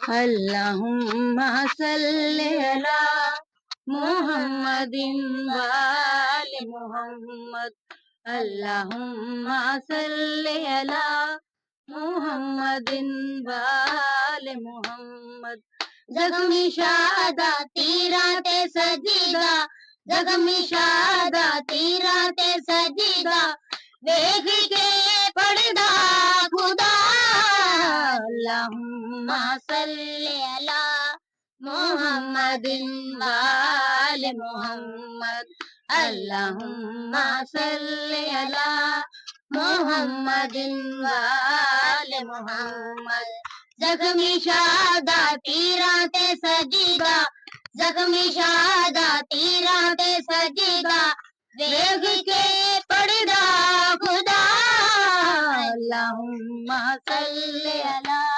اللهم صل على محمد وآل محمد اللهم صل على محمد وآل محمد زخمی شہادتی رات سجیدہ زخمی شہادتی رات سجیدہ دیکھ کے پڑھدا خدا اللہم صلی علی محمد وآل محمد اللہم صلی علی محمد وآل محمد زخمی شہادتی رات سجیدہ زخمی شہادتی رات سجیدہ دیکھ کے پڑھدا خدا اللہم صلی علی